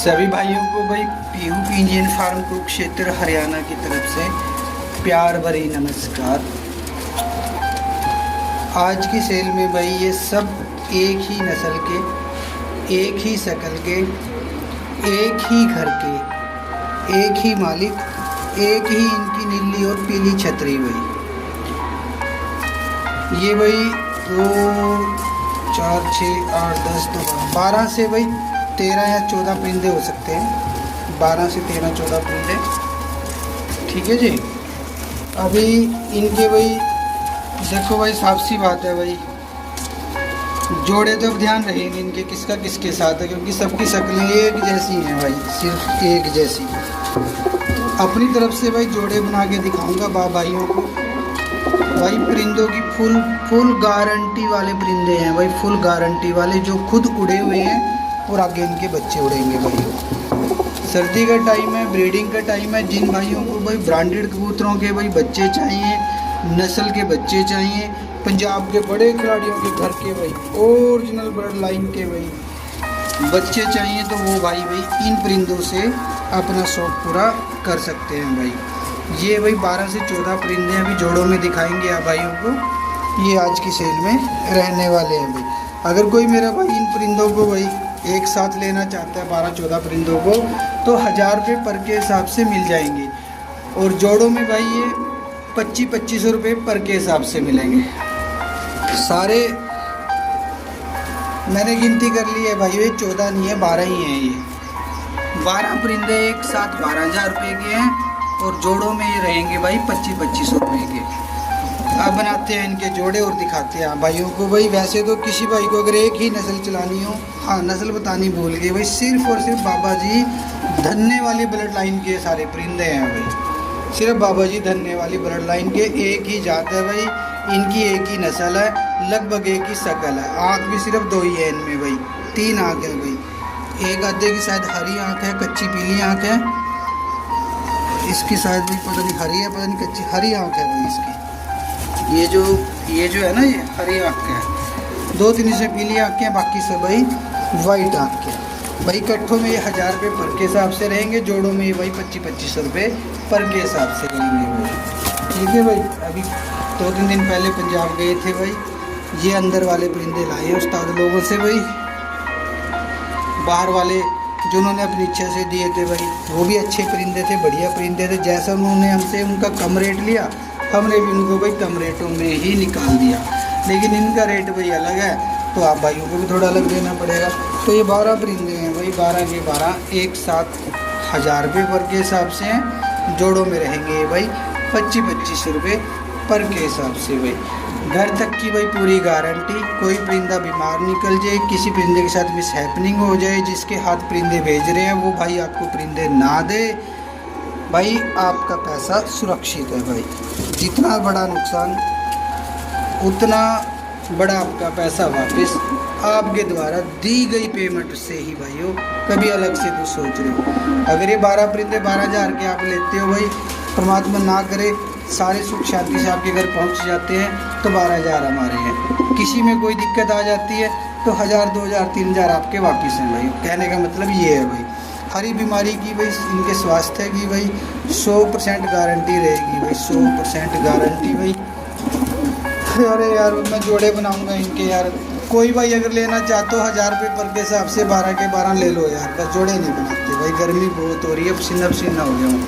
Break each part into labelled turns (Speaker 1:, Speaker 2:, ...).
Speaker 1: सभी भाइयों को भाई पीहू इंडियन फार्म कुरुक्षेत्र हरियाणा की तरफ से प्यार भरी नमस्कार। आज की सेल में भाई ये सब एक ही नस्ल के, एक ही शक्ल के, एक ही घर के, एक ही मालिक, एक ही इनकी नीली और पीली छतरी भाई। ये भाई 2, 4, 6, 8, 10, 12 से भाई 13 या 14 परिंदे हो सकते हैं। 12 से 13, 14 परिंदे, ठीक है जी। अभी इनके भाई देखो भाई, साफ सी बात है भाई, जोड़े तो अब ध्यान रहेंगे इनके किसका किसके साथ है, क्योंकि सबकी शक्लें एक जैसी हैं भाई, सिर्फ एक जैसी। अपनी तरफ से भाई जोड़े बना के दिखाऊंगा भाइयों को। भाई परिंदों की फुल गारंटी वाले परिंदे हैं भाई, फुल गारंटी वाले, जो खुद उड़े हुए हैं और आगे इनके बच्चे उड़ेंगे भाई। सर्दी का टाइम है, ब्रीडिंग का टाइम है। जिन भाइयों को भाई ब्रांडेड कबूतरों के भाई बच्चे चाहिए, नस्ल के बच्चे चाहिए, पंजाब के बड़े खिलाड़ियों के घर के भाई ओरिजिनल बर्ड लाइन के भाई बच्चे चाहिए, तो वो भाई इन परिंदों से अपना शौक पूरा कर सकते हैं भाई। ये भाई 12 से 14 परिंदे अभी जोड़ों में दिखाएंगे आप भाइयों को, ये आज की सेल में रहने वाले हैं भाई। अगर कोई मेरा भाई इन परिंदों को भाई एक साथ लेना चाहता है, 12-14 परिंदों को, तो 1000 रुपये पर के हिसाब से मिल जाएंगे। और जोड़ों में भाई ये 2500 रुपये पर के हिसाब से मिलेंगे। सारे मैंने गिनती कर ली है भाई, ये 14 नहीं है, 12 ही हैं। ये 12 परिंदे एक साथ 12,000 रुपये के हैं, और जोड़ों में ये रहेंगे भाई 2500 रुपये के। अब बनाते हैं इनके जोड़े और दिखाते हैं भाइयों को भाई। वैसे तो किसी भाई को अगर एक ही नस्ल चलानी हो, हाँ नस्ल बतानी भूल गए भाई, सिर्फ और सिर्फ बाबा जी धन्ने वाली ब्लड लाइन के सारे परिंदे हैं भाई। सिर्फ बाबा जी धन्ने वाली ब्लड लाइन के, एक ही जात है भाई, इनकी एक ही नस्ल है, लगभग एक ही शक्ल है। आँख भी सिर्फ 2 ही है इनमें भाई, 3 आँख है भाई। एक आधे की शायद हरी आँख है, कच्ची पीली आँख है। इसकी शायद भी पता नहीं हरी है, पता नहीं कच्ची, हरी आँख है भाई इसकी। ये जो है ना, ये हरी आँख के हैं, 2-3 इसमें पीली आँख के हैं, बाकी सब भाई वाइट आँख के हैं भाई। कट्ठों में ये 1000 रुपये पर के हिसाब से रहेंगे, जोड़ों में ये भाई 2500 रुपये पर के हिसाब से रहेंगे भाई, ठीक है भाई। अभी 2-3 दिन पहले पंजाब गए थे भाई, ये अंदर वाले परिंदे लाए उस्ताद लोगों से भाई। बाहर वाले जिन्होंने अपनी इच्छा से दिए थे भाई, वो भी अच्छे परिंदे थे, बढ़िया परिंदे थे। जैसा उन्होंने हमसे उनका कम रेट लिया, हमने भी उनको भाई कम रेटों में ही निकाल दिया। लेकिन इनका रेट भाई अलग है, तो आप भाइयों को भी थोड़ा अलग देना पड़ेगा। तो ये 12 परिंदे हैं भाई, 12 के 12 एक साथ 1000 रुपये पर के हिसाब से हैं। जोड़ों में रहेंगे भाई 2500 रुपये पर के हिसाब से भाई। घर तक की भाई पूरी गारंटी। कोई परिंदा बीमार निकल जाए, किसी परिंदे के साथ मिस हैपनिंग हो जाए, जिसके हाथ परिंदे भेज रहे हैं वो भाई आपको परिंदे ना दे भाई, आपका पैसा सुरक्षित है भाई। जितना बड़ा नुकसान उतना बड़ा आपका पैसा वापस आपके द्वारा दी गई पेमेंट से ही भाइयों। कभी अलग से कुछ सोच रहे हो। अगर ये 12 परिंदे 12,000 के आप लेते हो भाई, परमात्मा ना करे सारे सुख शांति से आपके घर पहुंच जाते हैं, तो 12,000 हमारे हैं। किसी में कोई दिक्कत आ जाती है तो 1000, 2000, 3000 आपके वापस हैं भाई। कहने का मतलब ये है भाई। हरी बीमारी की भाई, इनके स्वास्थ्य की भाई 100% गारंटी रहेगी भाई, 100% गारंटी भाई। अरे यार मैं जोड़े बनाऊंगा इनके यार। कोई भाई अगर लेना चाहते हो 1000 रुपये पर के हिसाब से 12 के 12 ले लो यार, बस जोड़े नहीं बनाते भाई। गर्मी बहुत हो रही है, पसीना हो गया हूँ।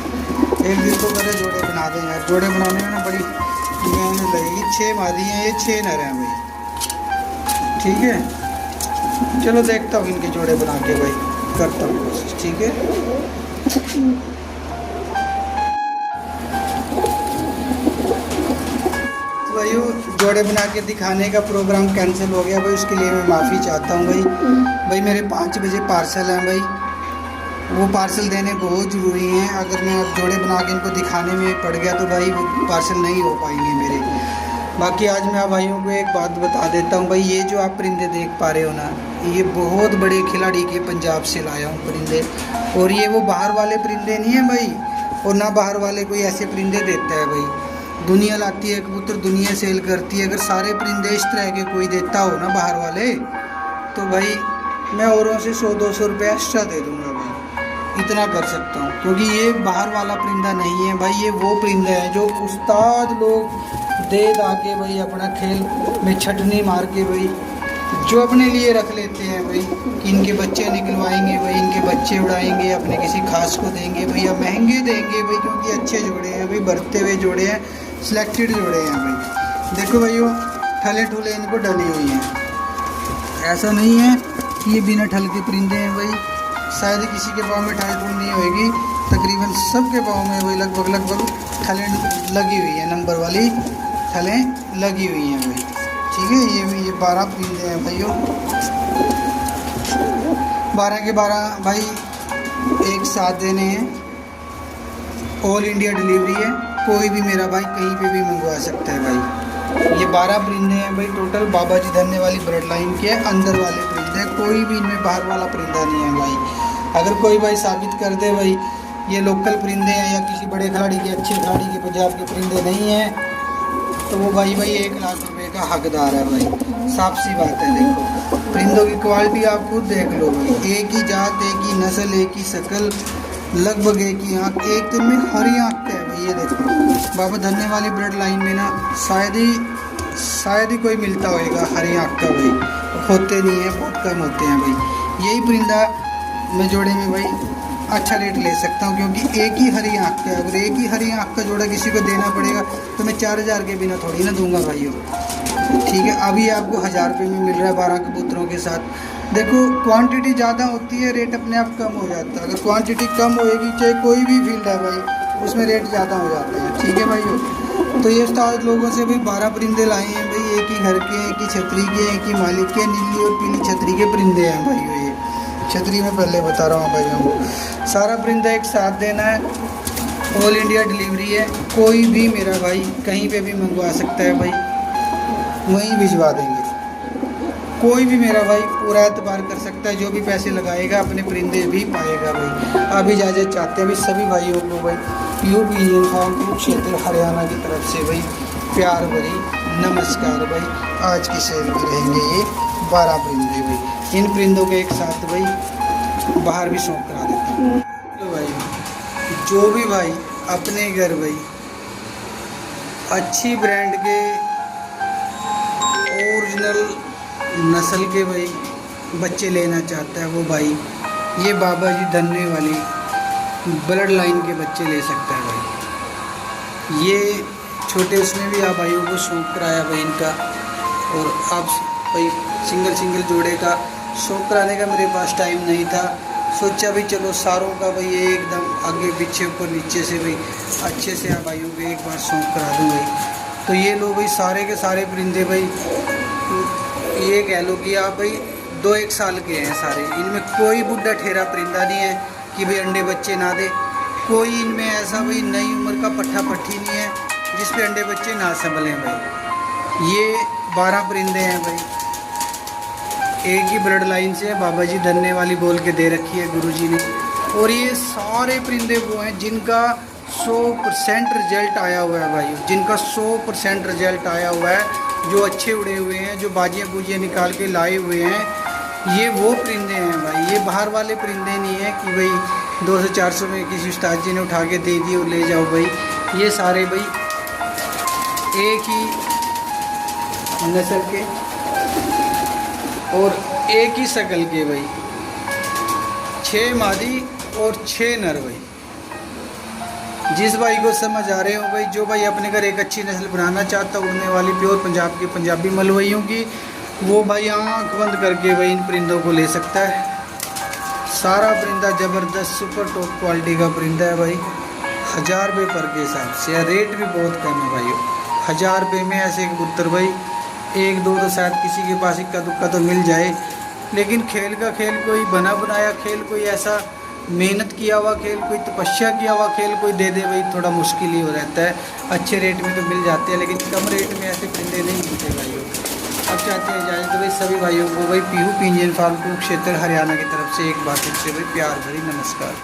Speaker 1: एक दिन तो करे जोड़े बना दें यार। जोड़े बनाने में ना बड़ी मेहनत लगेगी। 6 मादी हैं, ये 6 नर हैं भाई, ठीक है। चलो देखता हूँ इनके जोड़े बना के भाई, करता हूँ कोशिश, ठीक है। भाई जोड़े बना के दिखाने का प्रोग्राम कैंसिल हो गया भाई, उसके लिए मैं माफ़ी चाहता हूँ भाई। मेरे 5 बजे पार्सल हैं भाई, वो पार्सल देने बहुत ज़रूरी हैं। अगर मैं अब जोड़े बना के इनको दिखाने में पड़ गया तो भाई वो पार्सल नहीं हो पाएंगे मेरे। बाकी आज मैं आप भाइयों को एक बात बता देता हूँ भाई, ये जो आप परिंदे देख पा रहे हो ना, ये बहुत बड़े खिलाड़ी के पंजाब से लाया हूँ परिंदे। और ये वो बाहर वाले परिंदे नहीं हैं भाई, और ना बाहर वाले कोई ऐसे परिंदे देता है भाई। दुनिया लाती है कबूतर, दुनिया सेल करती है। अगर सारे परिंदे इस तरह के कोई देता हो ना बाहर वाले, तो भाई मैं औरों से 100-200 रुपये एक्स्ट्रा दे दूँगा भाई। इतना कर सकता हूँ, क्योंकि ये बाहर वाला परिंदा नहीं है भाई, ये वो परिंदा है जो उस्ताद लोग दे दाके भाई अपना खेल में छटनी मार के भाई जो अपने लिए रख लेते हैं भाई कि इनके बच्चे निकलवाएंगे भाई, इनके बच्चे उड़ाएंगे, अपने किसी खास को देंगे भाई, या महंगे देंगे भाई, क्योंकि अच्छे जोड़े हैं भाई, बढ़ते हुए जोड़े हैं, सिलेक्टेड जोड़े हैं भाई। देखो भाइयों, ठले ठुले इनको डली हुई हैं, ऐसा नहीं है कि ये बिना ठल के परिंदे हैं भाई। शायद किसी के पाँव में ठल ठुल नहीं होएगी, तकरीबन सबके पाँव में भाई लगभग ठलें लगी हुई है, नंबर वाली ठलें लगी हुई हैं भाई। ठीक है, ये 12 परिंदे हैं भाइयों, 12 के 12 भाई एक साथ देने हैं। ऑल इंडिया डिलीवरी है, कोई भी मेरा भाई कहीं पे भी मंगवा सकता है भाई। ये 12 परिंदे हैं भाई टोटल, बाबा जी धन्ने वाली ब्लड लाइन के अंदर वाले परिंदे, कोई भी इनमें बाहर वाला परिंदा नहीं है भाई। अगर कोई भाई साबित कर दे भाई ये लोकल परिंदे हैं या किसी बड़े खिलाड़ी के, अच्छे खिलाड़ी के, पंजाब के परिंदे नहीं हैं, तो वो भाई 1 लाख रुपए का हकदार है भाई। साफ सी बात है। देखो परिंदों की क्वालिटी आप खुद देख लो भाई, एक ही जात, एक ही नस्ल, एक ही शक्ल, लगभग एक ही आँख, एक दिन में हरी आँख का है भाई। ये देखो बाबा धन्ने वाली ब्लड लाइन में ना शायद ही कोई मिलता होएगा हरी आँख का भाई, होते नहीं है, बहुत कम होते हैं भाई। यही परिंदा मैं जोड़े में भाई अच्छा रेट ले सकता हूँ, क्योंकि एक ही हरी आँख का, अगर एक ही हरी आँख का जोड़ा किसी को देना पड़ेगा तो मैं 4000 के बिना थोड़ी ना दूंगा भाइयों। ठीक है, अभी आपको 1000 रुपये में मिल रहा है 12 कबूतरों के साथ। देखो क्वांटिटी ज़्यादा होती है, रेट अपने आप कम हो जाता है। अगर क्वांटिटी कम होएगी, चाहे कोई भी फील्ड है भाई, उसमें रेट ज़्यादा हो जाते हैं। ठीक है भाइयों, तो ये उस्ताद लोगों से भी 12 परिंदे लाए हैं भाई, एक ही घर के, एक ही छतरी के, एक ही मालिक के, नीली और पीली छतरी के परिंदे हैं भाई। ये छतरी में पहले बता रहा हूँ भाई, सारा परिंदा एक साथ देना है, ऑल इंडिया डिलीवरी है, कोई भी मेरा भाई कहीं पे भी मंगवा सकता है भाई, वहीं भिजवा देंगे। कोई भी मेरा भाई पूरा एतबार कर सकता है, जो भी पैसे लगाएगा अपने परिंदे भी पाएगा भाई। अब इजाज़त चाहते हैं भाई सभी भाइयों को भाई, PU pigeon farm Kurukshetra Haryana की तरफ से भाई प्यार भरी नमस्कार भाई। आज की सेल में रहेंगे ये 12 परिंदे भाई, इन परिंदों के एक साथ भाई बाहर भी शौक करा देते हैं। तो भाई जो भी भाई अपने घर भाई अच्छी ब्रांड के ओरिजिनल नस्ल के भाई बच्चे लेना चाहता है, वो भाई ये बाबा जी धन्ने वाली ब्लड लाइन के बच्चे ले सकता है भाई। ये छोटे उसमें भी आप भाइयों को शौक कराया भाई इनका, और आप भाई सिंगल जोड़े का शौक कराने का मेरे पास टाइम नहीं था, सोचा भाई चलो सारों का भाई ये एकदम आगे पीछे ऊपर नीचे से भाई अच्छे से आप भाइयों को एक बार शौक करा दूँ भाई। तो ये लो भाई सारे के सारे परिंदे भाई, ये कह लो कि आप भाई 2-1 साल के हैं सारे, इनमें कोई बुढ़ा ठेरा परिंदा नहीं है कि भाई अंडे बच्चे ना दे, कोई इनमें ऐसा भाई नई उम्र का पट्ठा पट्ठी नहीं है जिस पे अंडे बच्चे ना संभलें भाई। ये 12 परिंदे हैं भाई, एक ही ब्लड लाइन से बाबा जी धन्ने वाली बोल के दे रखी है गुरुजी ने, और ये सारे परिंदे वो हैं जिनका 100% रिजल्ट आया हुआ है भाई, जिनका 100% रिजल्ट आया हुआ है, जो अच्छे उड़े हुए हैं, जो बाजियाँ बूजियाँ निकाल के लाए हुए हैं, ये वो परिंदे हैं भाई। ये बाहर वाले परिंदे नहीं है कि भाई 200-400 में किसी उस्ताद जी ने उठा के दे दिए और ले जाओ भाई। ये सारे भाई एक ही नस्ल के और एक ही शक्ल के भाई, 6 मादी और 6 नर भाई। जिस भाई को समझ आ रहे हो भाई, जो भाई अपने घर एक अच्छी नस्ल बनाना चाहता है उड़ने वाली प्योर पंजाब की पंजाबी मलवइयों की, वो भाई आँख बंद करके भाई इन परिंदों को ले सकता है। सारा परिंदा ज़बरदस्त सुपर टॉप क्वालिटी का परिंदा है भाई, 1000 रुपये पर के हिसाब से, रेट भी बहुत कम है भाई। 1000 रुपये में ऐसे कबूतर भाई 1-2 तो शायद किसी के पास इक्का दुक्का तो मिल जाए, लेकिन खेल का खेल कोई बना बनाया खेल, कोई ऐसा मेहनत किया हुआ खेल, कोई तपस्या किया हुआ खेल कोई दे दे भाई, थोड़ा मुश्किल ही हो रहता है। अच्छे रेट में तो मिल जाते हैं, लेकिन कम रेट में ऐसे परिंदे नहीं मिलते भाइयों। अब चाहते हैं इजाज़त भाई सभी भाइयों को भाई पीहू पिंजन फार्म कुरुक्षेत्र हरियाणा की तरफ से एक बार फिर से भाई प्यार भरी नमस्कार।